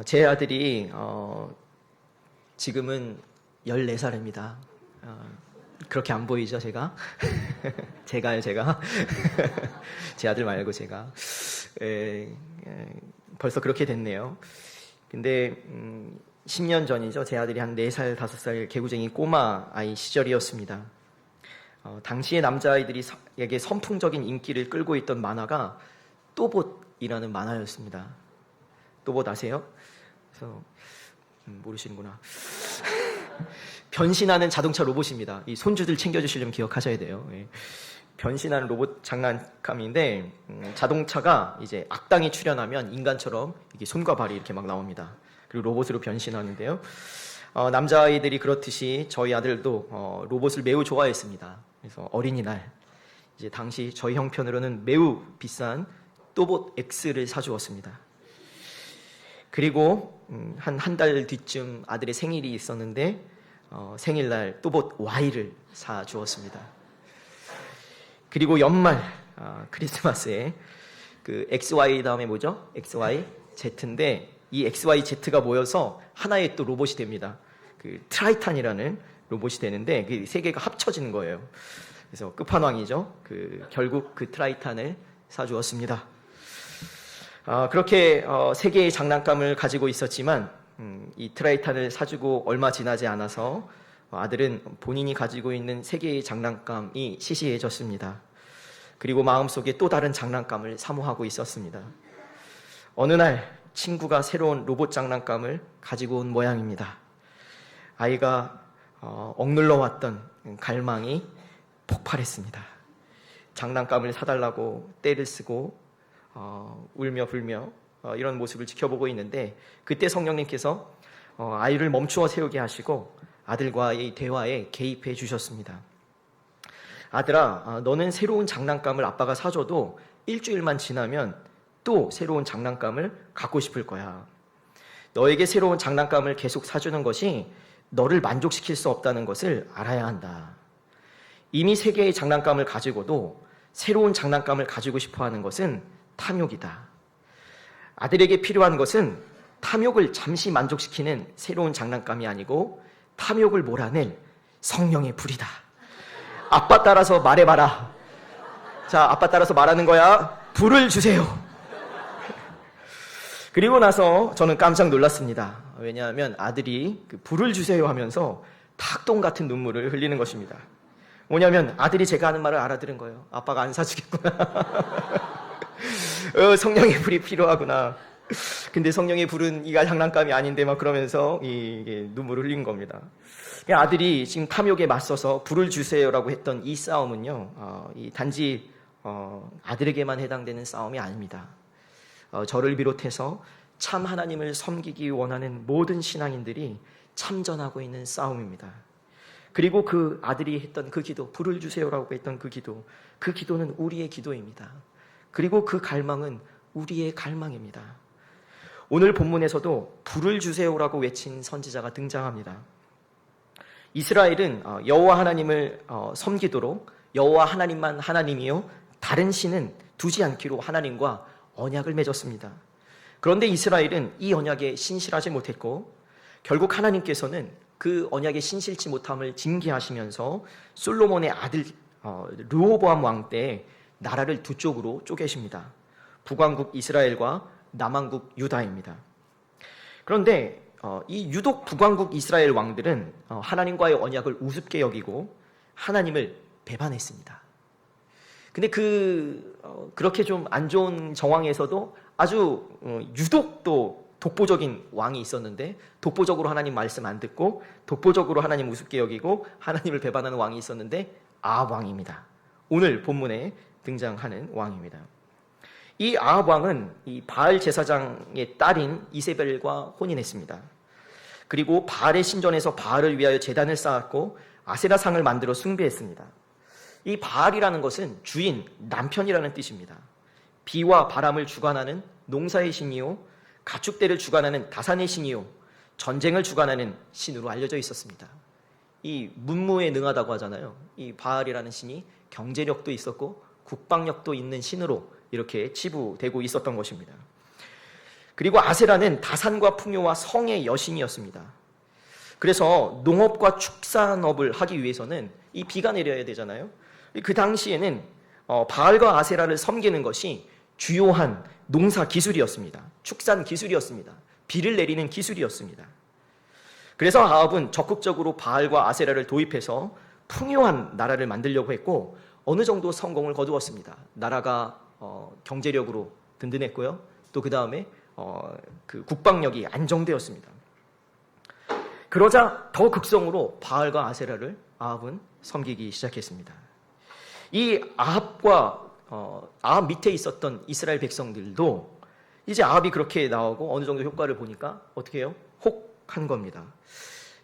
제 아들이 지금은 14살입니다. 그렇게 안 보이죠, 제가? 제가요, 제가? 제 아들 말고 제가. 벌써 그렇게 됐네요. 근데 10년 전이죠. 제 아들이 한 4살, 5살 개구쟁이 꼬마 아이 시절이었습니다. 당시의 남자아이들에게 선풍적인 인기를 끌고 있던 만화가 또봇이라는 만화였습니다. 또봇 아세요? 그래서 모르시는구나. 변신하는 자동차 로봇입니다. 이 손주들 챙겨주시려면 기억하셔야 돼요. 변신하는 로봇 장난감인데 자동차가 이제 악당이 출현하면 인간처럼 이게 손과 발이 이렇게 막 나옵니다. 그리고 로봇으로 변신하는데요. 남자아이들이 그렇듯이 저희 아들도 로봇을 매우 좋아했습니다. 그래서 어린이날 이제 당시 저희 형편으로는 매우 비싼 또봇 X를 사주었습니다. 그리고 한 달 뒤쯤 아들의 생일이 있었는데 생일날 또봇 Y를 사주었습니다. 그리고 연말 크리스마스에 그 XY 다음에 뭐죠? XY Z인데 이 XY Z가 모여서 하나의 또 로봇이 됩니다. 그 트라이탄이라는 로봇이 되는데 그 세 개가 합쳐지는 거예요. 그래서 끝판왕이죠. 결국 그 트라이탄을 사주었습니다. 그렇게 세 개의 장난감을 가지고 있었지만 이 트라이탄을 사주고 얼마 지나지 않아서 아들은 본인이 가지고 있는 세 개의 장난감이 시시해졌습니다. 그리고 마음속에 또 다른 장난감을 사모하고 있었습니다. 어느 날 친구가 새로운 로봇 장난감을 가지고 온 모양입니다. 아이가 억눌러 왔던 갈망이 폭발했습니다. 장난감을 사달라고 떼를 쓰고 울며 불며 이런 모습을 지켜보고 있는데 그때 성령님께서 아이를 멈추어 세우게 하시고 아들과의 대화에 개입해 주셨습니다. 아들아, 너는 새로운 장난감을 아빠가 사줘도 일주일만 지나면 또 새로운 장난감을 갖고 싶을 거야. 너에게 새로운 장난감을 계속 사주는 것이 너를 만족시킬 수 없다는 것을 알아야 한다. 이미 세 개의 장난감을 가지고도 새로운 장난감을 가지고 싶어 하는 것은 탐욕이다. 아들에게 필요한 것은 탐욕을 잠시 만족시키는 새로운 장난감이 아니고 탐욕을 몰아낼 성령의 불이다. 아빠 따라서 말해봐라. 자, 아빠 따라서 말하는 거야. 불을 주세요. 그리고 나서 저는 깜짝 놀랐습니다. 왜냐하면 아들이 불을 주세요 하면서 닭똥 같은 눈물을 흘리는 것입니다. 뭐냐면 아들이 제가 하는 말을 알아들은 거예요. 아빠가 안 사주겠구나. 성령의 불이 필요하구나. 근데 성령의 불은 이가 장난감이 아닌데 막 그러면서 이게 눈물을 흘린 겁니다. 아들이 지금 탐욕에 맞서서 불을 주세요라고 했던 이 싸움은요, 단지 아들에게만 해당되는 싸움이 아닙니다. 저를 비롯해서 참 하나님을 섬기기 원하는 모든 신앙인들이 참전하고 있는 싸움입니다. 그리고 그 아들이 했던 그 기도, 불을 주세요라고 했던 그 기도는 우리의 기도입니다. 그리고 그 갈망은 우리의 갈망입니다. 오늘 본문에서도 불을 주세요라고 외친 선지자가 등장합니다. 이스라엘은 여호와 하나님을 섬기도록 여호와 하나님만 하나님이요 다른 신은 두지 않기로 하나님과 언약을 맺었습니다. 그런데 이스라엘은 이 언약에 신실하지 못했고 결국 하나님께서는 그 언약에 신실치 못함을 징계하시면서 솔로몬의 아들 르호보암 왕 때 나라를 두 쪽으로 쪼개십니다. 북왕국 이스라엘과 남왕국 유다입니다. 그런데 이 유독 북왕국 이스라엘 왕들은 하나님과의 언약을 우습게 여기고 하나님을 배반했습니다. 근데 그렇게 좀 안 좋은 정황에서도 아주 유독 또 독보적인 왕이 있었는데 독보적으로 하나님 말씀 안 듣고 독보적으로 하나님 우습게 여기고 하나님을 배반하는 왕이 있었는데 아합 왕입니다. 오늘 본문에 등장하는 왕입니다. 이 아합 왕은 이 바알 제사장의 딸인 이세벨과 혼인했습니다. 그리고 바알의 신전에서 바알을 위하여 제단을 쌓았고 아세라상을 만들어 숭배했습니다. 이 바알이라는 것은 주인, 남편이라는 뜻입니다. 비와 바람을 주관하는 농사의 신이요, 가축대를 주관하는 다산의 신이요, 전쟁을 주관하는 신으로 알려져 있었습니다. 이 문무에 능하다고 하잖아요. 이 바알이라는 신이 경제력도 있었고 국방력도 있는 신으로 이렇게 치부되고 있었던 것입니다. 그리고 아세라는 다산과 풍요와 성의 여신이었습니다. 그래서 농업과 축산업을 하기 위해서는 이 비가 내려야 되잖아요. 그 당시에는 바알과 아세라를 섬기는 것이 주요한 농사 기술이었습니다. 축산 기술이었습니다. 비를 내리는 기술이었습니다. 그래서 아합은 적극적으로 바알과 아세라를 도입해서 풍요한 나라를 만들려고 했고 어느 정도 성공을 거두었습니다. 나라가 경제력으로 든든했고요. 또 그 다음에 그 국방력이 안정되었습니다. 그러자 더 극성으로 바알과 아세라를 아합은 섬기기 시작했습니다. 이 아합 밑에 있었던 이스라엘 백성들도 이제 아합이 그렇게 나오고 어느 정도 효과를 보니까 어떻게 해요? 혹한 겁니다.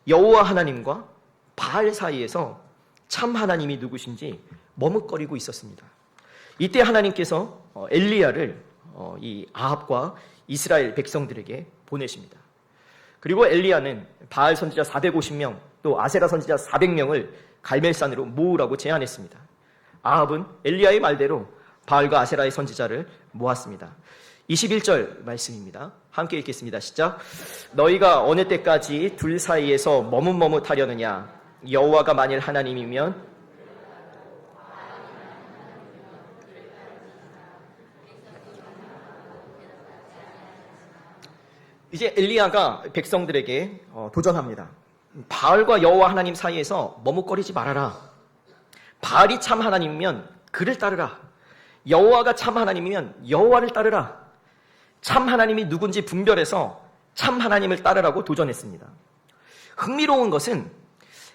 여호와 하나님과 바알 사이에서 참 하나님이 누구신지 머뭇거리고 있었습니다. 이때 하나님께서 엘리야를 이 아합과 이스라엘 백성들에게 보내십니다. 그리고 엘리야는 바알 선지자 450명 또 아세라 선지자 400명을 갈멜산으로 모으라고 제안했습니다. 아합은 엘리야의 말대로 바알과 아세라의 선지자를 모았습니다. 21절 말씀입니다. 함께 읽겠습니다. 시작. 너희가 어느 때까지 둘 사이에서 머뭇머뭇하려느냐? 여호와가 만일 하나님이면 이제 엘리야가 백성들에게 도전합니다. 바알과 여호와 하나님 사이에서 머뭇거리지 말아라. 바알이 참 하나님이면 그를 따르라. 여호와가 참 하나님이면 여호와를 따르라. 참 하나님이 누군지 분별해서 참 하나님을 따르라고 도전했습니다. 흥미로운 것은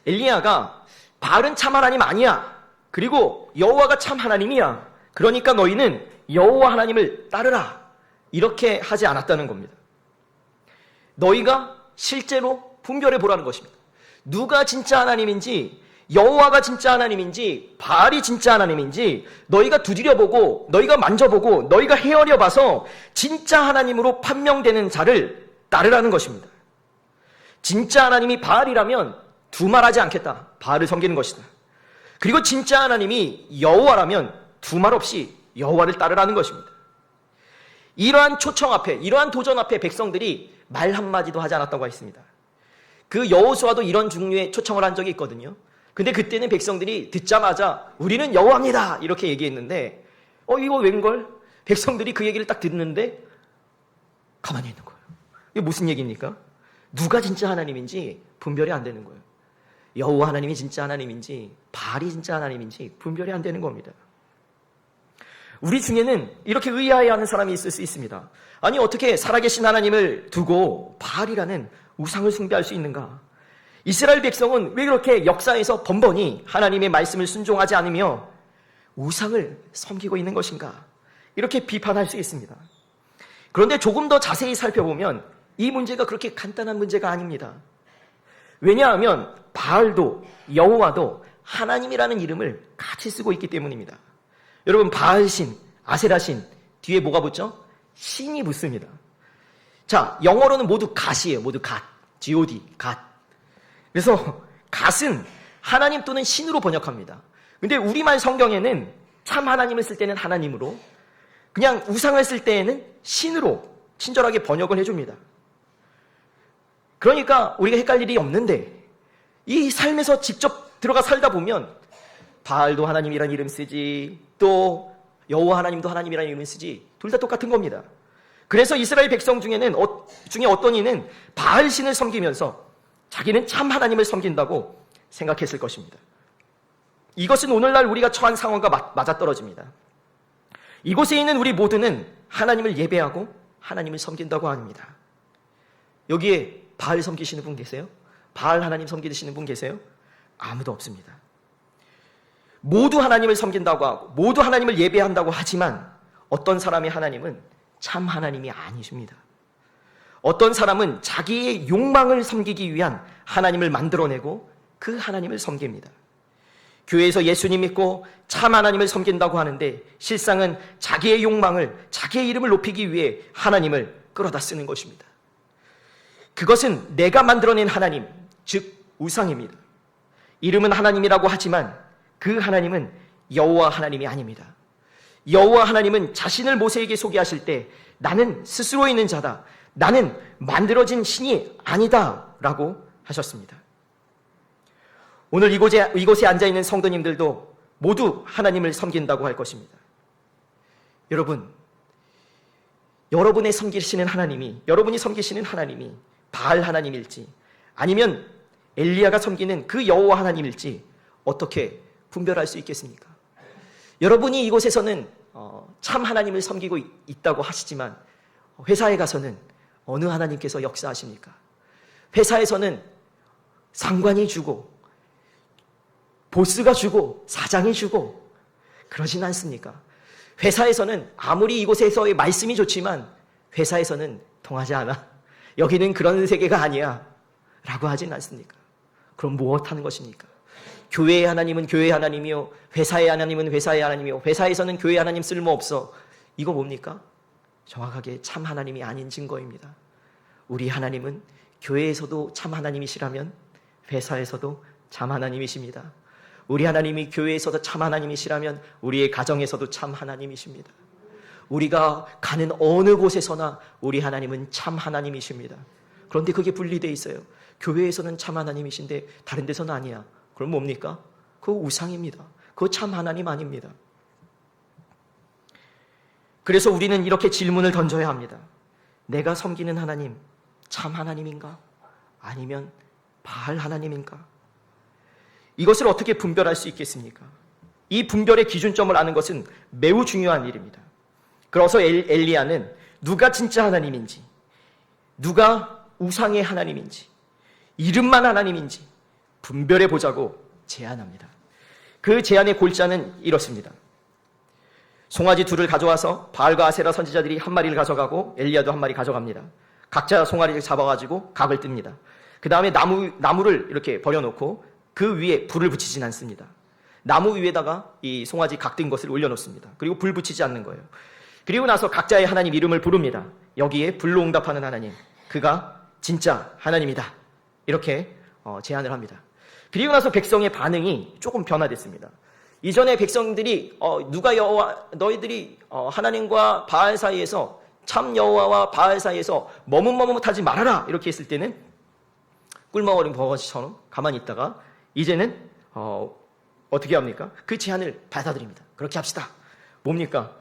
엘리야가 바알은 참 하나님 아니야. 그리고 여호와가 참 하나님이야. 그러니까 너희는 여호와 하나님을 따르라. 이렇게 하지 않았다는 겁니다. 너희가 실제로 분별해 보라는 것입니다. 누가 진짜 하나님인지, 여호와가 진짜 하나님인지, 바알이 진짜 하나님인지 너희가 두드려보고 너희가 만져보고 너희가 헤아려 봐서 진짜 하나님으로 판명되는 자를 따르라는 것입니다. 진짜 하나님이 바알이라면 두말하지 않겠다. 바알을 섬기는 것이다. 그리고 진짜 하나님이 여호와라면 두말 없이 여호와를 따르라는 것입니다. 이러한 초청 앞에, 이러한 도전 앞에 백성들이 말 한마디도 하지 않았다고 했습니다. 그 여호수아도 이런 종류의 초청을 한 적이 있거든요. 근데 그때는 백성들이 듣자마자 우리는 여호와입니다 이렇게 얘기했는데 이거 웬걸? 백성들이 그 얘기를 딱 듣는데 가만히 있는 거예요. 이게 무슨 얘기입니까? 누가 진짜 하나님인지 분별이 안 되는 거예요. 여호와 하나님이 진짜 하나님인지 바알이 진짜 하나님인지 분별이 안 되는 겁니다. 우리 중에는 이렇게 의아해하는 사람이 있을 수 있습니다. 아니 어떻게 살아계신 하나님을 두고 바알이라는 우상을 숭배할 수 있는가? 이스라엘 백성은 왜 그렇게 역사에서 번번이 하나님의 말씀을 순종하지 않으며 우상을 섬기고 있는 것인가? 이렇게 비판할 수 있습니다. 그런데 조금 더 자세히 살펴보면 이 문제가 그렇게 간단한 문제가 아닙니다. 왜냐하면 바알도 여호와도 하나님이라는 이름을 같이 쓰고 있기 때문입니다. 여러분 바알신, 아세라신 뒤에 뭐가 붙죠? 신이 붙습니다. 자, 영어로는 모두 갓이에요. 모두 갓, God, 갓. 그래서 갓은 하나님 또는 신으로 번역합니다. 근데 우리말 성경에는 참 하나님을 쓸 때는 하나님으로, 그냥 우상을 쓸 때에는 신으로 친절하게 번역을 해줍니다. 그러니까 우리가 헷갈릴 일이 없는데 이 삶에서 직접 들어가 살다 보면 바알도 하나님이라는 이름 쓰지, 또 여호와 하나님도 하나님이라는 이름을 쓰지, 둘 다 똑같은 겁니다. 그래서 이스라엘 백성 중에 어떤 이는 바알 신을 섬기면서 자기는 참 하나님을 섬긴다고 생각했을 것입니다. 이것은 오늘날 우리가 처한 상황과 맞아떨어집니다. 이곳에 있는 우리 모두는 하나님을 예배하고 하나님을 섬긴다고 합니다. 여기에 바알 섬기시는 분 계세요? 바알 하나님 섬기시는 분 계세요? 아무도 없습니다. 모두 하나님을 섬긴다고 하고 모두 하나님을 예배한다고 하지만 어떤 사람의 하나님은 참 하나님이 아니십니다. 어떤 사람은 자기의 욕망을 섬기기 위한 하나님을 만들어내고 그 하나님을 섬깁니다. 교회에서 예수님 믿고 참 하나님을 섬긴다고 하는데 실상은 자기의 욕망을, 자기의 이름을 높이기 위해 하나님을 끌어다 쓰는 것입니다. 그것은 내가 만들어낸 하나님, 즉 우상입니다. 이름은 하나님이라고 하지만 그 하나님은 여호와 하나님이 아닙니다. 여호와 하나님은 자신을 모세에게 소개하실 때 나는 스스로 있는 자다. 나는 만들어진 신이 아니다. 라고 하셨습니다. 오늘 이곳에 앉아있는 성도님들도 모두 하나님을 섬긴다고 할 것입니다. 여러분이 섬기시는 하나님이 바알 하나님일지 아니면 엘리야가 섬기는 그 여호와 하나님일지 어떻게 분별할 수 있겠습니까? 여러분이 이곳에서는 참 하나님을 섬기고 있다고 하시지만 회사에 가서는 어느 하나님께서 역사하십니까? 회사에서는 상관이 주고 보스가 주고 사장이 주고 그러진 않습니까? 회사에서는 아무리 이곳에서의 말씀이 좋지만 회사에서는 통하지 않아. 여기는 그런 세계가 아니야. 라고 하진 않습니까? 그럼 무엇하는 것입니까? 교회의 하나님은 교회의 하나님이요. 회사의 하나님은 회사의 하나님이요. 회사에서는 교회의 하나님 쓸모없어. 이거 뭡니까? 정확하게 참 하나님이 아닌 증거입니다. 우리 하나님은 교회에서도 참 하나님이시라면 회사에서도 참 하나님이십니다. 우리 하나님이 교회에서도 참 하나님이시라면 우리의 가정에서도 참 하나님이십니다. 우리가 가는 어느 곳에서나 우리 하나님은 참 하나님이십니다. 그런데 그게 분리되어 있어요. 교회에서는 참 하나님이신데 다른 데서는 아니야. 그럼 뭡니까? 그거 우상입니다. 그거 참 하나님 아닙니다. 그래서 우리는 이렇게 질문을 던져야 합니다. 내가 섬기는 하나님 참 하나님인가? 아니면 바알 하나님인가? 이것을 어떻게 분별할 수 있겠습니까? 이 분별의 기준점을 아는 것은 매우 중요한 일입니다. 그래서 엘리야는 누가 진짜 하나님인지, 누가 우상의 하나님인지, 이름만 하나님인지 분별해 보자고 제안합니다. 그 제안의 골자는 이렇습니다. 송아지 둘을 가져와서 바알과 아세라 선지자들이 한 마리를 가져가고 엘리야도 한 마리 가져갑니다. 각자 송아리를 잡아가지고 각을 뜹니다. 그 다음에 나무를 이렇게 버려놓고 그 위에 불을 붙이진 않습니다. 나무 위에다가 이 송아지 각 뜬 것을 올려놓습니다. 그리고 불 붙이지 않는 거예요. 그리고 나서 각자의 하나님 이름을 부릅니다. 여기에 불로 응답하는 하나님, 그가 진짜 하나님이다. 이렇게 제안을 합니다. 그리고 나서 백성의 반응이 조금 변화됐습니다. 이전에 백성들이 누가 여호와 너희들이 하나님과 바알 사이에서 참 여호와와 바알 사이에서 머뭇머뭇하지 말아라 이렇게 했을 때는 꿀먹어린 버거지처럼 가만히 있다가 이제는 어떻게 합니까? 그 제안을 받아들입니다. 그렇게 합시다. 뭡니까?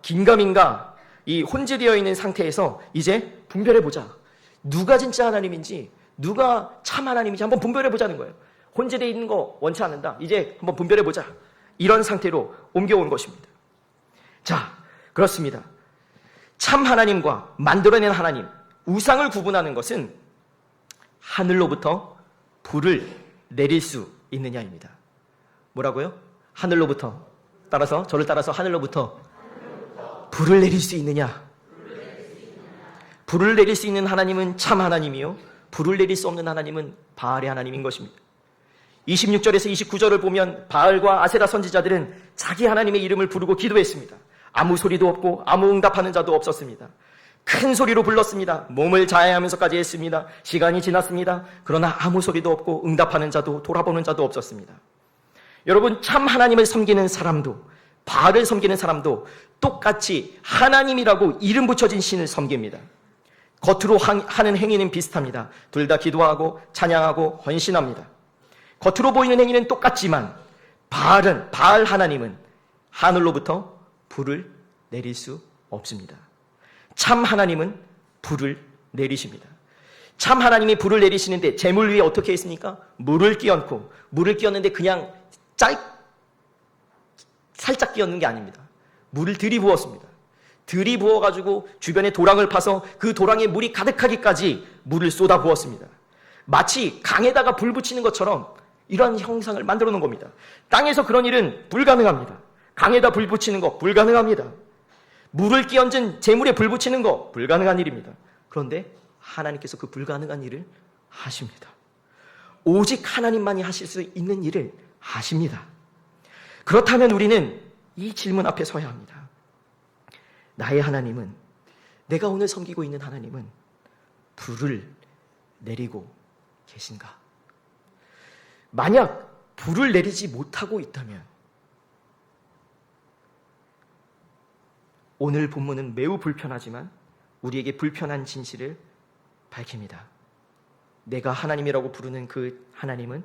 긴가민가 이 혼재되어 있는 상태에서 이제 분별해보자. 누가 진짜 하나님인지 누가 참 하나님인지 한번 분별해보자는 거예요. 혼재되어 있는 거 원치 않는다. 이제 한번 분별해보자. 이런 상태로 옮겨온 것입니다. 자, 그렇습니다. 참 하나님과 만들어낸 하나님, 우상을 구분하는 것은 하늘로부터 불을 내릴 수 있느냐입니다. 뭐라고요? 하늘로부터 저를 따라서 하늘로부터 불을 내릴 수 있느냐? 불을 내릴 수 있는 하나님은 참 하나님이요, 불을 내릴 수 없는 하나님은 바알의 하나님인 것입니다. 26절에서 29절을 보면 바알과 아세라 선지자들은 자기 하나님의 이름을 부르고 기도했습니다. 아무 소리도 없고 아무 응답하는 자도 없었습니다. 큰 소리로 불렀습니다. 몸을 자해하면서까지 했습니다. 시간이 지났습니다. 그러나 아무 소리도 없고 응답하는 자도 돌아보는 자도 없었습니다. 여러분, 참 하나님을 섬기는 사람도 바알을 섬기는 사람도 똑같이 하나님이라고 이름 붙여진 신을 섬깁니다. 겉으로 하는 행위는 비슷합니다. 둘 다 기도하고 찬양하고 헌신합니다. 겉으로 보이는 행위는 똑같지만 바알 하나님은 하늘로부터 불을 내릴 수 없습니다. 참 하나님은 불을 내리십니다. 참 하나님이 불을 내리시는데 재물 위에 어떻게 했습니까? 물을 끼얹고, 물을 끼얹는데 그냥 살짝 끼얹는 게 아닙니다. 물을 들이부었습니다. 들이부어가지고 주변에 도랑을 파서 그 도랑에 물이 가득하기까지 물을 쏟아 부었습니다. 마치 강에다가 불 붙이는 것처럼 이러한 형상을 만들어 놓은 겁니다. 땅에서 그런 일은 불가능합니다. 강에다 불 붙이는 거 불가능합니다. 물을 끼얹은 재물에 불 붙이는 거 불가능한 일입니다. 그런데 하나님께서 그 불가능한 일을 하십니다. 오직 하나님만이 하실 수 있는 일을 하십니다. 그렇다면 우리는 이 질문 앞에 서야 합니다. 나의 하나님은, 내가 오늘 섬기고 있는 하나님은 불을 내리고 계신가? 만약 불을 내리지 못하고 있다면 오늘 본문은 매우 불편하지만 우리에게 불편한 진실을 밝힙니다. 내가 하나님이라고 부르는 그 하나님은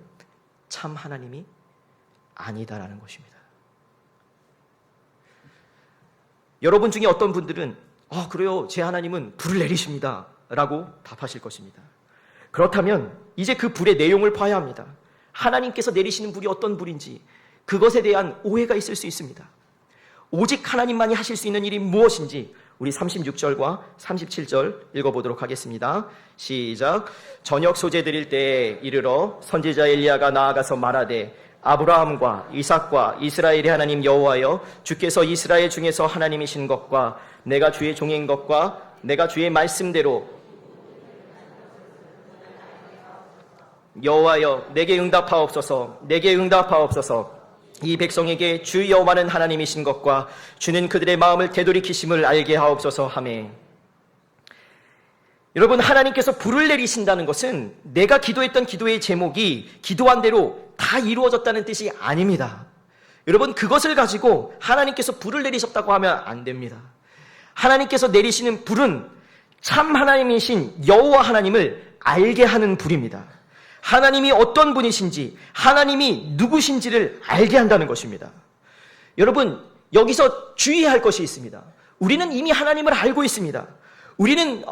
참 하나님이 아니다라는 것입니다. 여러분 중에 어떤 분들은 그래요, 제 하나님은 불을 내리십니다 라고 답하실 것입니다. 그렇다면 이제 그 불의 내용을 봐야 합니다. 하나님께서 내리시는 불이 어떤 불인지 그것에 대한 오해가 있을 수 있습니다. 오직 하나님만이 하실 수 있는 일이 무엇인지 우리 36절과 37절 읽어보도록 하겠습니다. 시작. 저녁 소재 드릴 때에 이르러 선지자 엘리야가 나아가서 말하되 아브라함과 이삭과 이스라엘의 하나님 여호와여, 주께서 이스라엘 중에서 하나님이신 것과 내가 주의 종인 것과 내가 주의 말씀대로 여호와여 내게 응답하옵소서. 내게 응답하옵소서. 이 백성에게 주 여호와는 하나님이신 것과 주는 그들의 마음을 되돌이키심을 알게 하옵소서 하매. 여러분, 하나님께서 불을 내리신다는 것은 내가 기도했던 기도의 제목이 기도한 대로 다 이루어졌다는 뜻이 아닙니다. 여러분, 그것을 가지고 하나님께서 불을 내리셨다고 하면 안 됩니다. 하나님께서 내리시는 불은 참 하나님이신 여호와 하나님을 알게 하는 불입니다. 하나님이 어떤 분이신지, 하나님이 누구신지를 알게 한다는 것입니다. 여러분, 여기서 주의할 것이 있습니다. 우리는 이미 하나님을 알고 있습니다. 우리는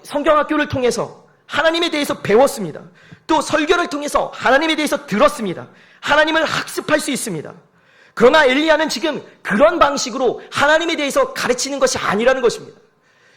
성경학교를 통해서 하나님에 대해서 배웠습니다. 또 설교를 통해서 하나님에 대해서 들었습니다. 하나님을 학습할 수 있습니다. 그러나 엘리야는 지금 그런 방식으로 하나님에 대해서 가르치는 것이 아니라는 것입니다.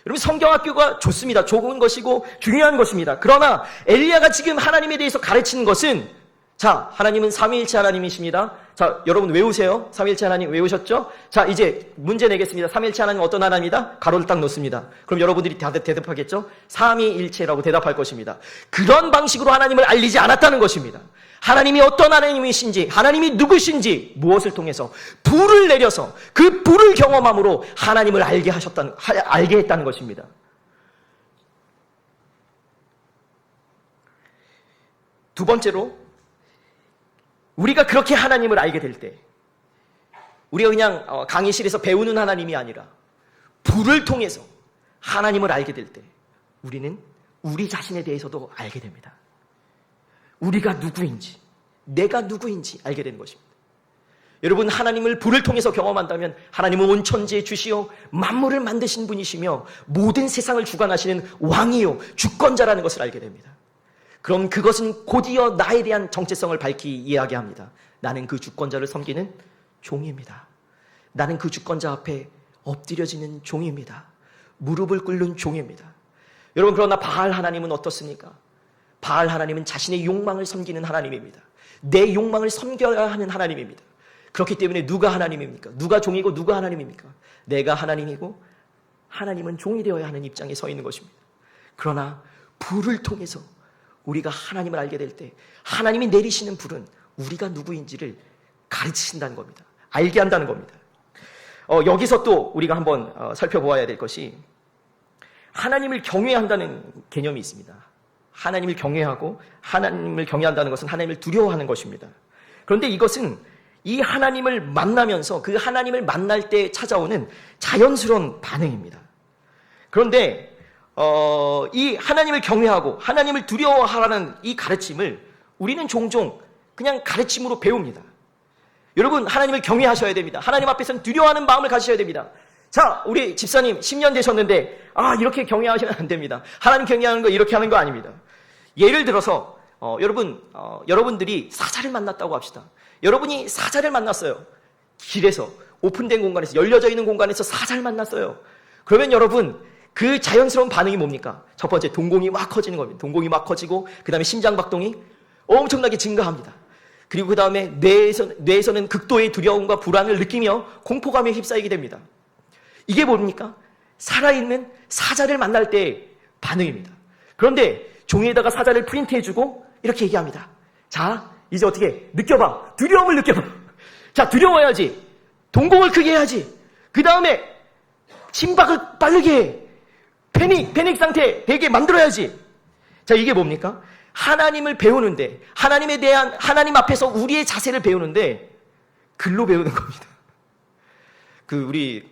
여러분, 성경학교가 좋습니다. 좋은 것이고 중요한 것입니다. 그러나 엘리야가 지금 하나님에 대해서 가르치는 것은, 자, 하나님은 삼위일체 하나님이십니다. 자, 여러분 외우세요. 삼위일체 하나님 외우셨죠? 자, 이제 문제 내겠습니다. 삼위일체 하나님 어떤 하나님이다? 가로를 딱 놓습니다. 그럼 여러분들이 대답하겠죠? 삼위일체라고 대답할 것입니다. 그런 방식으로 하나님을 알리지 않았다는 것입니다. 하나님이 어떤 하나님이신지, 하나님이 누구신지 무엇을 통해서 불을 내려서 그 불을 경험함으로 하나님을 알게 했다는 것입니다. 두 번째로, 우리가 그렇게 하나님을 알게 될 때, 우리가 그냥 강의실에서 배우는 하나님이 아니라 불을 통해서 하나님을 알게 될 때 우리는 우리 자신에 대해서도 알게 됩니다. 우리가 누구인지, 내가 누구인지 알게 되는 것입니다. 여러분, 하나님을 불을 통해서 경험한다면 하나님은 온 천지의 주시오 만물을 만드신 분이시며 모든 세상을 주관하시는 왕이요 주권자라는 것을 알게 됩니다. 그럼 그것은 곧이어 나에 대한 정체성을 밝히 이야기합니다. 나는 그 주권자를 섬기는 종입니다. 나는 그 주권자 앞에 엎드려지는 종입니다. 무릎을 꿇는 종입니다. 여러분, 그러나 바알 하나님은 어떻습니까? 바알 하나님은 자신의 욕망을 섬기는 하나님입니다. 내 욕망을 섬겨야 하는 하나님입니다. 그렇기 때문에 누가 하나님입니까? 누가 종이고 누가 하나님입니까? 내가 하나님이고 하나님은 종이 되어야 하는 입장에 서 있는 것입니다. 그러나 불을 통해서 우리가 하나님을 알게 될 때 하나님이 내리시는 불은 우리가 누구인지를 가르치신다는 겁니다. 알게 한다는 겁니다. 여기서 또 우리가 한번 살펴보아야 될 것이 하나님을 경외한다는 개념이 있습니다. 하나님을 경외하고, 하나님을 경외한다는 것은 하나님을 두려워하는 것입니다. 그런데 이것은 이 하나님을 만나면서 그 하나님을 만날 때 찾아오는 자연스러운 반응입니다. 그런데 이 하나님을 경외하고 하나님을 두려워하라는 이 가르침을 우리는 종종 그냥 가르침으로 배웁니다. 여러분, 하나님을 경외하셔야 됩니다. 하나님 앞에서는 두려워하는 마음을 가지셔야 됩니다. 자, 우리 집사님 10년 되셨는데 이렇게 경외하시면 안 됩니다. 하나님 경외하는 거 이렇게 하는 거 아닙니다. 예를 들어서 여러분들이 사자를 만났다고 합시다. 여러분이 사자를 만났어요. 길에서, 오픈된 공간에서, 열려져 있는 공간에서 사자를 만났어요. 그러면 여러분, 그 자연스러운 반응이 뭡니까? 첫 번째, 동공이 막 커지는 겁니다. 동공이 막 커지고 그 다음에 심장박동이 엄청나게 증가합니다. 그리고 그 다음에 뇌에서는 극도의 두려움과 불안을 느끼며 공포감에 휩싸이게 됩니다. 이게 뭡니까? 살아있는 사자를 만날 때의 반응입니다. 그런데 종이에다가 사자를 프린트해주고 이렇게 얘기합니다. 자, 이제 어떻게 느껴봐. 두려움을 느껴봐. 자, 두려워야지. 동공을 크게 해야지. 그 다음에 심박을 빠르게 해. 패닉 상태 되게 만들어야지. 자, 이게 뭡니까? 하나님을 배우는데, 하나님에 대한, 하나님 앞에서 우리의 자세를 배우는데 글로 배우는 겁니다. 우리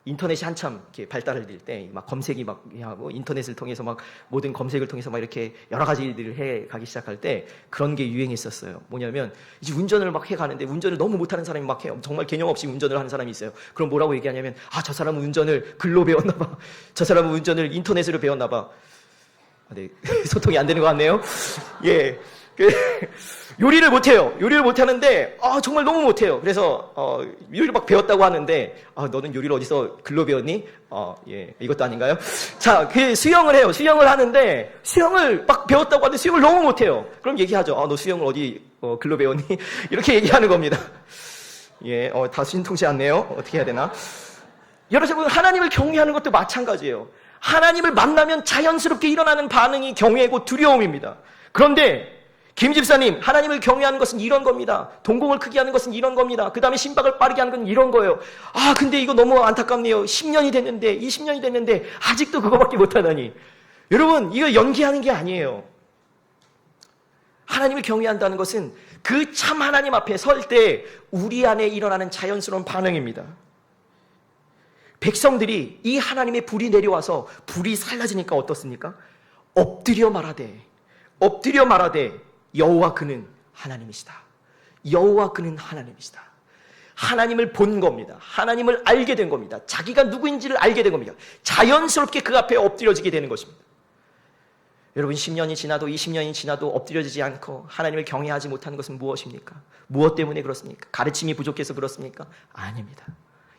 인터넷이 한참 이렇게 발달을 될 때 막 검색이 막 하고 인터넷을 통해서 막 모든 검색을 통해서 막 이렇게 여러 가지 일들을 해 가기 시작할 때 그런 게 유행했었어요. 뭐냐면 이제 운전을 막 해 가는데 운전을 너무 못하는 사람이 막 해요. 정말 개념 없이 운전을 하는 사람이 있어요. 그럼 뭐라고 얘기하냐면 저 사람은 운전을 글로 배웠나 봐. 저 사람은 운전을 인터넷으로 배웠나 봐. 네, 소통이 안 되는 것 같네요. 예. 요리를 못해요. 요리를 못하는데, 정말 너무 못해요. 그래서, 요리를 막 배웠다고 하는데, 너는 요리를 어디서 글로 배웠니? 예, 이것도 아닌가요? 자, 수영을 해요. 수영을 하는데, 수영을 막 배웠다고 하는데 수영을 너무 못해요. 그럼 얘기하죠. 너 수영을 어디, 글로 배웠니? 이렇게 얘기하는 겁니다. 예, 다 신통치 않네요. 어떻게 해야 되나? 여러분, 하나님을 경외하는 것도 마찬가지예요. 하나님을 만나면 자연스럽게 일어나는 반응이 경외고 두려움입니다. 그런데 김 집사님, 하나님을 경외하는 것은 이런 겁니다. 동공을 크게 하는 것은 이런 겁니다. 그 다음에 심박을 빠르게 하는 건 이런 거예요. 근데 이거 너무 안타깝네요. 10년이 됐는데 20년이 됐는데 아직도 그거밖에 못하다니. 여러분, 이거 연기하는 게 아니에요. 하나님을 경외한다는 것은 그 참 하나님 앞에 설 때 우리 안에 일어나는 자연스러운 반응입니다. 백성들이 이 하나님의 불이 내려와서 불이 살라지니까 어떻습니까? 엎드려 말하되 여호와 그는 하나님이시다. 여호와 그는 하나님이시다. 하나님을 본 겁니다. 하나님을 알게 된 겁니다. 자기가 누구인지를 알게 된 겁니다. 자연스럽게 그 앞에 엎드려지게 되는 것입니다. 여러분, 10년이 지나도 20년이 지나도 엎드려지지 않고 하나님을 경외하지 못하는 것은 무엇입니까? 무엇 때문에 그렇습니까? 가르침이 부족해서 그렇습니까? 아닙니다.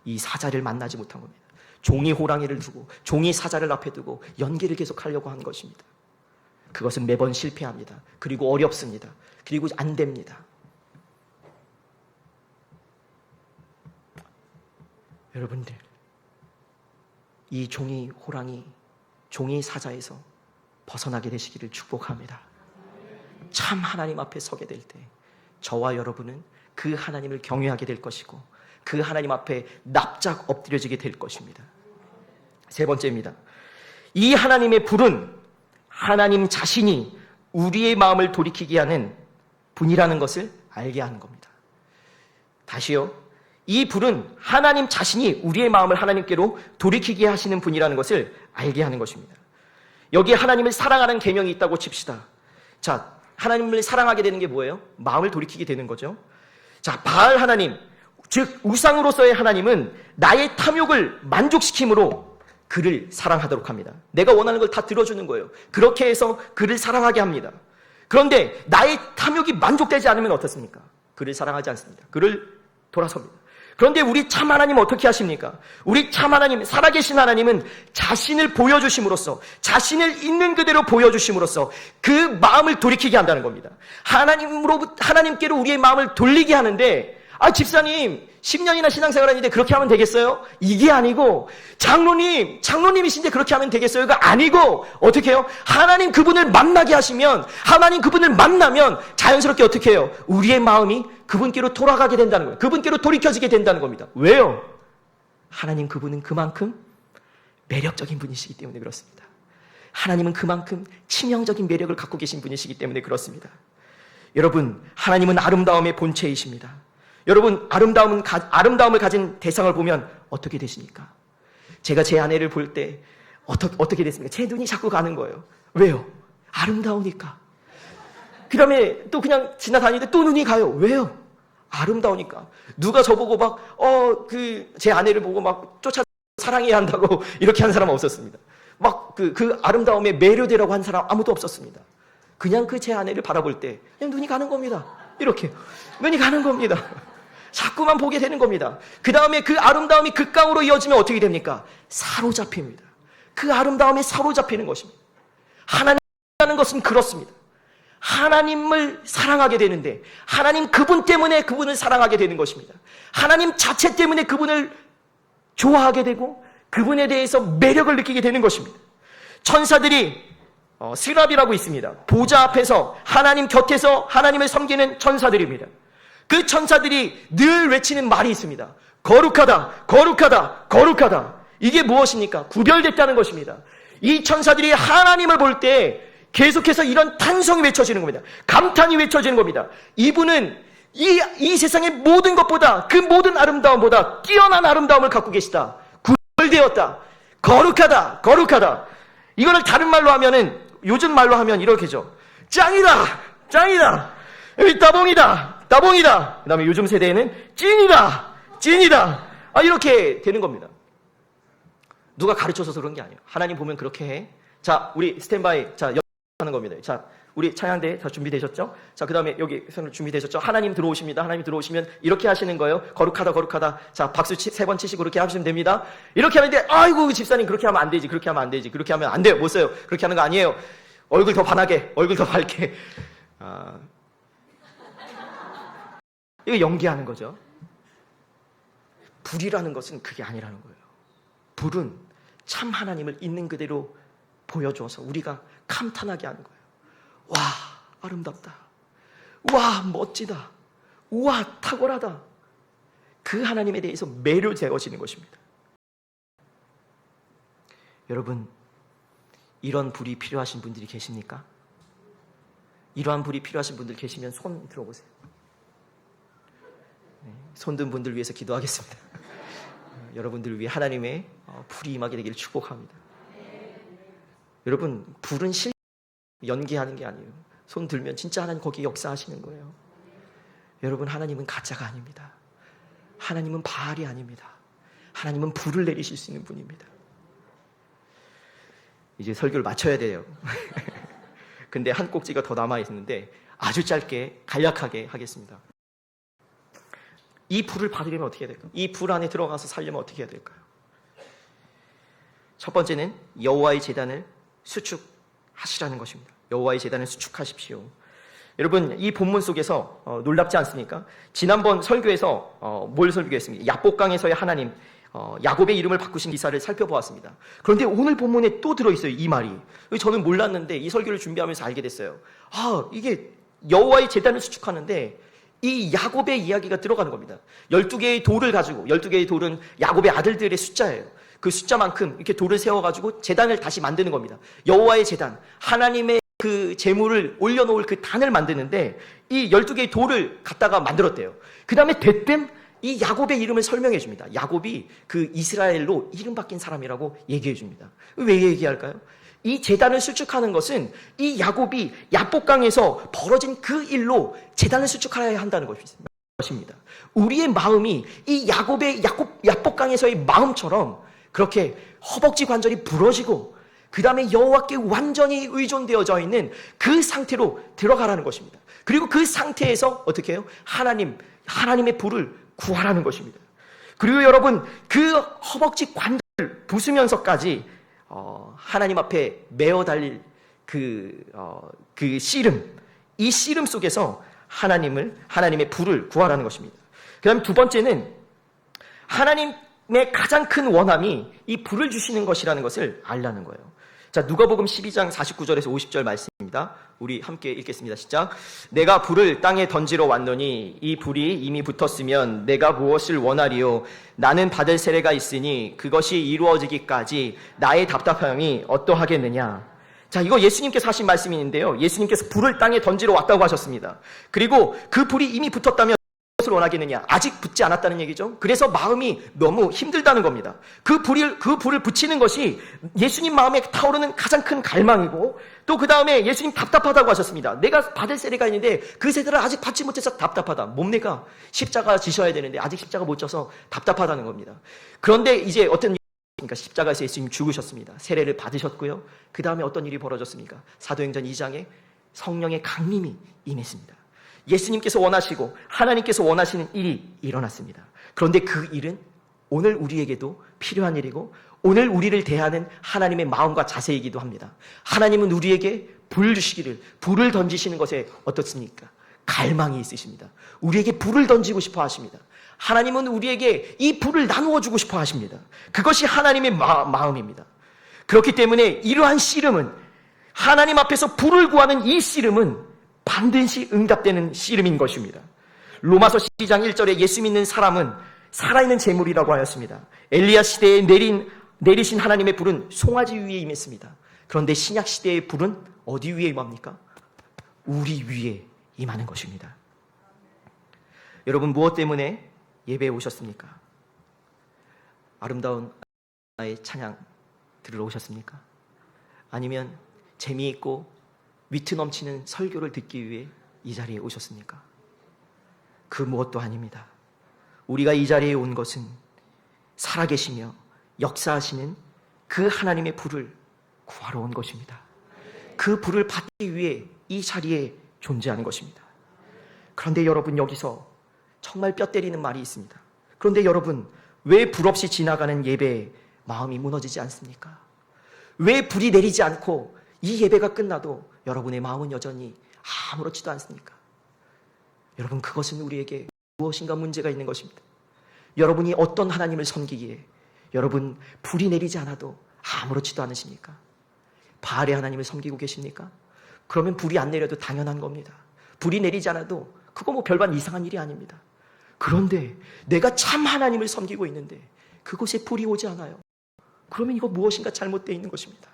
이 사자를 만나지 못한 겁니다. 종이 호랑이를 두고 종이 사자를 앞에 두고 연기를 계속하려고 한 것입니다. 그것은 매번 실패합니다. 그리고 어렵습니다. 그리고 안 됩니다. 여러분들, 이 종이 호랑이, 종이 사자에서 벗어나게 되시기를 축복합니다. 참 하나님 앞에 서게 될 때 저와 여러분은 그 하나님을 경외하게 될 것이고 그 하나님 앞에 납작 엎드려지게 될 것입니다. 세 번째입니다. 이 하나님의 불은 하나님 자신이 우리의 마음을 돌이키게 하는 분이라는 것을 알게 하는 겁니다. 다시요. 이 불은 하나님 자신이 우리의 마음을 하나님께로 돌이키게 하시는 분이라는 것을 알게 하는 것입니다. 여기에 하나님을 사랑하는 계명이 있다고 칩시다. 자, 하나님을 사랑하게 되는 게 뭐예요? 마음을 돌이키게 되는 거죠. 자, 바알 하나님, 즉 우상으로서의 하나님은 나의 탐욕을 만족시킴으로 그를 사랑하도록 합니다. 내가 원하는 걸 다 들어주는 거예요. 그렇게 해서 그를 사랑하게 합니다. 그런데 나의 탐욕이 만족되지 않으면 어떻습니까? 그를 사랑하지 않습니다. 그를 돌아섭니다. 그런데 우리 참 하나님은 어떻게 하십니까? 우리 참 하나님, 살아계신 하나님은 자신을 보여주심으로써, 자신을 있는 그대로 보여주심으로써 그 마음을 돌이키게 한다는 겁니다. 하나님께로 우리의 마음을 돌리게 하는데, 집사님 10년이나 신앙생활 하는데 그렇게 하면 되겠어요? 이게 아니고, 장로님이신데 그렇게 하면 되겠어요? 이거 아니고, 어떻게 해요? 하나님 그분을 만나게 하시면, 하나님 그분을 만나면 자연스럽게 어떻게 해요? 우리의 마음이 그분께로 돌아가게 된다는 거예요. 그분께로 돌이켜지게 된다는 겁니다. 왜요? 하나님 그분은 그만큼 매력적인 분이시기 때문에 그렇습니다. 하나님은 그만큼 치명적인 매력을 갖고 계신 분이시기 때문에 그렇습니다. 여러분, 하나님은 아름다움의 본체이십니다. 여러분, 아름다움을 가진 대상을 보면 어떻게 되십니까? 제가 제 아내를 볼 때 어떻게 됐습니까? 제 눈이 자꾸 가는 거예요. 왜요? 아름다우니까. 그 다음에 또 그냥 지나다니는데 또 눈이 가요. 왜요? 아름다우니까. 누가 저보고 제 아내를 보고 막 사랑해야 한다고 이렇게 한 사람은 없었습니다. 그 아름다움에 매료되라고 한 사람 아무도 없었습니다. 그냥 제 아내를 바라볼 때 그냥 눈이 가는 겁니다. 이렇게. 눈이 가는 겁니다. 자꾸만 보게 되는 겁니다. 그 다음에 그 아름다움이 극강으로 이어지면 어떻게 됩니까? 사로잡힙니다. 그 아름다움에 사로잡히는 것입니다. 하나님이라는 것은 그렇습니다. 하나님을 사랑하게 되는데 하나님 그분 때문에 그분을 사랑하게 되는 것입니다. 하나님 자체 때문에 그분을 좋아하게 되고 그분에 대해서 매력을 느끼게 되는 것입니다. 천사들이 스랍이라고 있습니다. 보좌 앞에서 하나님 곁에서 하나님을 섬기는 천사들입니다. 그 천사들이 늘 외치는 말이 있습니다. 거룩하다, 거룩하다, 거룩하다. 이게 무엇입니까? 구별됐다는 것입니다. 이 천사들이 하나님을 볼 때 계속해서 이런 탄성이 외쳐지는 겁니다. 감탄이 외쳐지는 겁니다. 이분은 이 세상의 모든 것보다, 그 모든 아름다움보다 뛰어난 아름다움을 갖고 계시다. 되었다. 거룩하다. 거룩하다. 이거를 다른 말로 하면은, 요즘 말로 하면 이렇게죠. 짱이다. 짱이다. 따봉이다. 따봉이다. 그 다음에 요즘 세대에는 찐이다. 찐이다. 이렇게 되는 겁니다. 누가 가르쳐줘서 그런 게 아니에요. 하나님 보면 그렇게 해. 자, 우리 스탠바이. 자, 하는 겁니다. 자, 우리 찬양대 다 준비되셨죠? 자, 그 다음에 여기 준비되셨죠? 하나님 들어오십니다. 하나님 들어오시면 이렇게 하시는 거예요. 거룩하다, 거룩하다. 자, 박수 3번 치시고 그렇게 하시면 됩니다. 이렇게 하는데, 아이고, 집사님 그렇게 하면 안 되지. 그렇게 하면 안 되지. 그렇게 하면 안 돼요. 못 써요. 그렇게 하는 거 아니에요. 얼굴 더 반하게, 얼굴 더 밝게. 이거 연기하는 거죠. 불이라는 것은 그게 아니라는 거예요. 불은 참 하나님을 있는 그대로 보여줘서 우리가 감탄하게 하는 거예요. 와, 아름답다. 와, 멋지다. 와, 탁월하다. 그 하나님에 대해서 매료되어지는 것입니다. 여러분, 이런 불이 필요하신 분들이 계십니까? 이러한 불이 필요하신 분들 계시면 손 들어보세요. 네, 손든 분들 위해서 기도하겠습니다. 여러분들을 위해 하나님의 불이 임하게 되기를 축복합니다. 여러분, 불은 연기하는 게 아니에요. 손 들면 진짜 하나님 거기에 역사하시는 거예요. 여러분, 하나님은 가짜가 아닙니다. 하나님은 바알이 아닙니다. 하나님은 불을 내리실 수 있는 분입니다. 이제 설교를 마쳐야 돼요. 근데 한 꼭지가 더 남아있는데 아주 짧게 간략하게 하겠습니다. 이 불을 받으려면 어떻게 해야 될까요? 이 불 안에 들어가서 살려면 어떻게 해야 될까요? 첫 번째는 여호와의 제단을 수축하시라는 것입니다. 여호와의 제단을 수축하십시오. 여러분, 이 본문 속에서 놀랍지 않습니까? 지난번 설교에서 뭘 설교했습니까? 야복강에서의 하나님, 야곱의 이름을 바꾸신 기사를 살펴보았습니다. 그런데 오늘 본문에 또 들어있어요, 이 말이. 저는 몰랐는데 이 설교를 준비하면서 알게 됐어요. 이게 여호와의 제단을 수축하는데 이 야곱의 이야기가 들어가는 겁니다. 12개의 돌을 가지고, 12개의 돌은 야곱의 아들들의 숫자예요. 그 숫자만큼 이렇게 돌을 세워가지고 제단을 다시 만드는 겁니다. 여호와의 제단, 하나님의 그 제물을 올려놓을 그 단을 만드는데 이 12개의 돌을 갖다가 만들었대요. 그 다음에 대뜸 이 야곱의 이름을 설명해 줍니다. 야곱이 그 이스라엘로 이름 바뀐 사람이라고 얘기해 줍니다. 왜 얘기할까요? 이 제단을 수축하는 것은 이 야곱이 야복강에서 벌어진 그 일로 제단을 수축하여야 한다는 것입니다. 우리의 마음이 이 야곱의 야복강에서의 마음처럼 그렇게 허벅지 관절이 부러지고 그 다음에 여호와께 완전히 의존되어져 있는 그 상태로 들어가라는 것입니다. 그리고 그 상태에서 어떻게 해요? 하나님의 불을 구하라는 것입니다. 그리고 여러분, 그 허벅지 관절을 부수면서까지 하나님 앞에 메어 달릴 그 씨름, 이 씨름 속에서 하나님의 불을 구하라는 것입니다. 그 다음 두 번째는 하나님의 가장 큰 원함이 이 불을 주시는 것이라는 것을 알라는 거예요. 자, 누가복음 12장 49절에서 50절 말씀입니다. 우리 함께 읽겠습니다. 시작. 내가 불을 땅에 던지러 왔노니 이 불이 이미 붙었으면 내가 무엇을 원하리요? 나는 받을 세례가 있으니 그것이 이루어지기까지 나의 답답함이 어떠하겠느냐? 자, 이거 예수님께서 하신 말씀인데요. 예수님께서 불을 땅에 던지러 왔다고 하셨습니다. 그리고 그 불이 이미 붙었다면 무엇을 원하겠느냐? 아직 붙지 않았다는 얘기죠. 그래서 마음이 너무 힘들다는 겁니다. 그 불을 붙이는 것이 예수님 마음에 타오르는 가장 큰 갈망이고, 또 그 다음에 예수님 답답하다고 하셨습니다. 내가 받을 세례가 있는데 그 세례를 아직 받지 못해서 답답하다. 몸내가 십자가 지셔야 되는데 아직 십자가 못 져서 답답하다는 겁니다. 그런데 이제 어떤 그러니까 십자가에서 예수님 죽으셨습니다. 세례를 받으셨고요. 그 다음에 어떤 일이 벌어졌습니까? 사도행전 2장에 성령의 강림이 임했습니다. 예수님께서 원하시고 하나님께서 원하시는 일이 일어났습니다. 그런데 그 일은 오늘 우리에게도 필요한 일이고 오늘 우리를 대하는 하나님의 마음과 자세이기도 합니다. 하나님은 우리에게 불 주시기를, 불을 던지시는 것에 어떻습니까? 갈망이 있으십니다. 우리에게 불을 던지고 싶어 하십니다. 하나님은 우리에게 이 불을 나누어 주고 싶어 하십니다. 그것이 하나님의 마음입니다. 그렇기 때문에 이러한 씨름은, 하나님 앞에서 불을 구하는 이 씨름은 반드시 응답되는 씨름인 것입니다. 로마서 12장 1절에 예수 믿는 사람은 살아있는 제물이라고 하였습니다. 엘리야 시대에 내리신 하나님의 불은 송아지 위에 임했습니다. 그런데 신약 시대의 불은 어디 위에 임합니까? 우리 위에 임하는 것입니다. 여러분, 무엇 때문에 예배에 오셨습니까? 아름다운 나의 찬양 들으러 오셨습니까? 아니면 재미있고 위트 넘치는 설교를 듣기 위해 이 자리에 오셨습니까? 그 무엇도 아닙니다. 우리가 이 자리에 온 것은 살아계시며 역사하시는 그 하나님의 불을 구하러 온 것입니다. 그 불을 받기 위해 이 자리에 존재하는 것입니다. 그런데 여러분, 여기서 정말 뼈 때리는 말이 있습니다. 그런데 여러분, 왜 불 없이 지나가는 예배에 마음이 무너지지 않습니까? 왜 불이 내리지 않고 이 예배가 끝나도 여러분의 마음은 여전히 아무렇지도 않습니까? 여러분, 그것은 우리에게 무엇인가 문제가 있는 것입니다. 여러분이 어떤 하나님을 섬기기에 여러분 불이 내리지 않아도 아무렇지도 않으십니까? 바알의 하나님을 섬기고 계십니까? 그러면 불이 안 내려도 당연한 겁니다. 불이 내리지 않아도 그거 뭐 별반 이상한 일이 아닙니다. 그런데 내가 참 하나님을 섬기고 있는데 그곳에 불이 오지 않아요. 그러면 이거 무엇인가 잘못되어 있는 것입니다.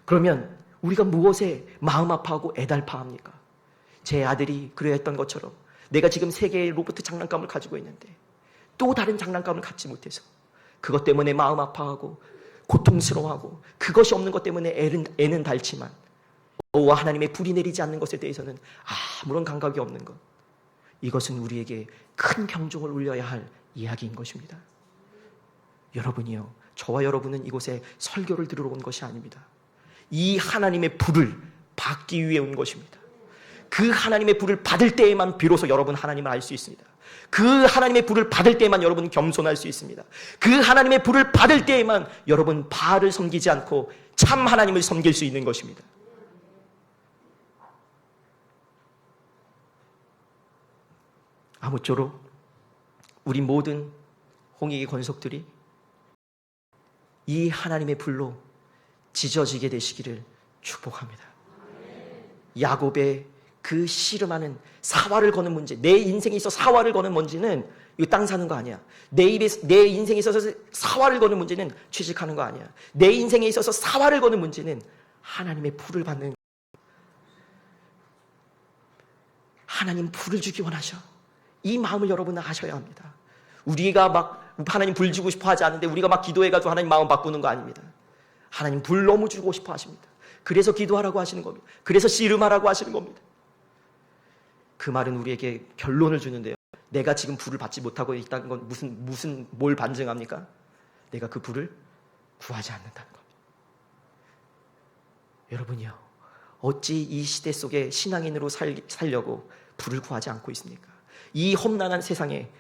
그러면 우리가 무엇에 마음 아파하고 애달파합니까? 제 아들이 그랬던 것처럼 내가 지금 3개의 로봇 장난감을 가지고 있는데 또 다른 장난감을 갖지 못해서 그것 때문에 마음 아파하고 고통스러워하고 그것이 없는 것 때문에 애는 닳지만 여호와 하나님의 불이 내리지 않는 것에 대해서는 아무런 감각이 없는 것, 이것은 우리에게 큰 경종을 울려야 할 이야기인 것입니다. 여러분이요, 저와 여러분은 이곳에 설교를 들으러 온 것이 아닙니다. 이 하나님의 불을 받기 위해 온 것입니다. 그 하나님의 불을 받을 때에만 비로소 여러분 하나님을 알 수 있습니다. 그 하나님의 불을 받을 때에만 여러분 겸손할 수 있습니다. 그 하나님의 불을 받을 때에만 여러분 바알을 섬기지 않고 참 하나님을 섬길 수 있는 것입니다. 아무쪼록 우리 모든 홍익의 권속들이 이 하나님의 불로 지져지게 되시기를 축복합니다. 야곱의 그 씨름하는 사활을 거는 문제, 내 인생에 있어 사활을 거는 문제는 이거 땅 사는 거 아니야. 내 인생에 있어서 사활을 거는 문제는 취직하는 거 아니야. 내 인생에 있어서 사활을 거는 문제는 하나님의 불을 받는, 하나님 불을 주기 원하셔. 이 마음을 여러분은 아셔야 합니다. 우리가 막 하나님 불 주고 싶어 하지 않는데 우리가 막 기도해가지고 하나님 마음 바꾸는 거 아닙니다. 하나님 불 너무 주고 싶어 하십니다. 그래서 기도하라고 하시는 겁니다. 그래서 씨름하라고 하시는 겁니다. 그 말은 우리에게 결론을 주는데요. 내가 지금 불을 받지 못하고 있다는 건 뭘 반증합니까? 내가 그 불을 구하지 않는다는 겁니다. 여러분이요, 어찌 이 시대 속에 신앙인으로 살려고 불을 구하지 않고 있습니까? 이 험난한 세상에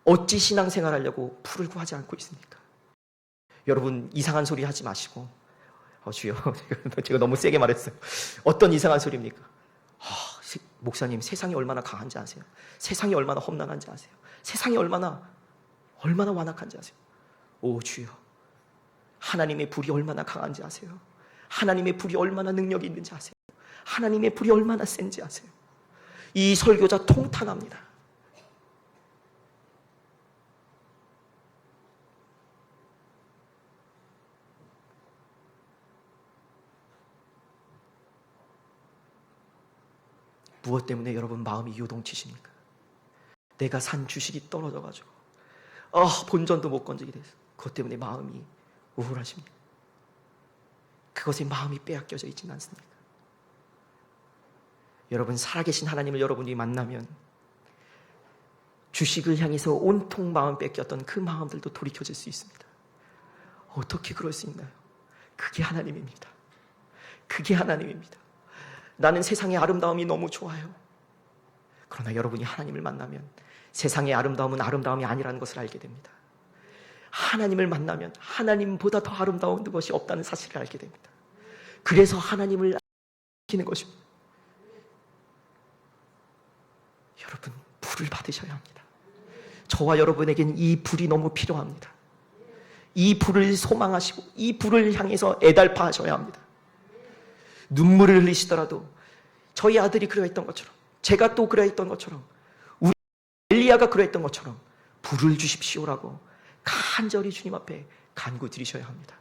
어찌 신앙생활하려고 불을 구하지 않고 있습니까? 여러분, 이상한 소리 하지 마시고, 주여, 제가 너무 세게 말했어요. 어떤 이상한 소리입니까? 목사님, 세상이 얼마나 강한지 아세요? 세상이 얼마나 험난한지 아세요? 세상이 얼마나 완악한지 아세요? 오 주여, 하나님의 불이 얼마나 강한지 아세요? 하나님의 불이 얼마나 능력이 있는지 아세요? 하나님의 불이 얼마나 센지 아세요? 이 설교자 통탄합니다. 무엇 때문에 여러분 마음이 요동치십니까? 내가 산 주식이 떨어져가지고 본전도 못 건지게 돼서 그것 때문에 마음이 우울하십니까? 그것에 마음이 빼앗겨져 있지는 않습니까? 여러분, 살아계신 하나님을 여러분이 만나면 주식을 향해서 온통 마음 뺏겼던 그 마음들도 돌이켜질 수 있습니다. 어떻게 그럴 수 있나요? 그게 하나님입니다. 그게 하나님입니다. 나는 세상의 아름다움이 너무 좋아요. 그러나 여러분이 하나님을 만나면 세상의 아름다움은 아름다움이 아니라는 것을 알게 됩니다. 하나님을 만나면 하나님보다 더 아름다운 것이 없다는 사실을 알게 됩니다. 그래서 하나님을 아끼는 것입니다. 여러분, 불을 받으셔야 합니다. 저와 여러분에게는 이 불이 너무 필요합니다. 이 불을 소망하시고 이 불을 향해서 애달파 하셔야 합니다. 눈물을 흘리시더라도 저희 아들이 그러했던 것처럼, 제가 또 그러했던 것처럼, 우리 엘리야가 그러했던 것처럼 불을 주십시오라고 간절히 주님 앞에 간구드리셔야 합니다.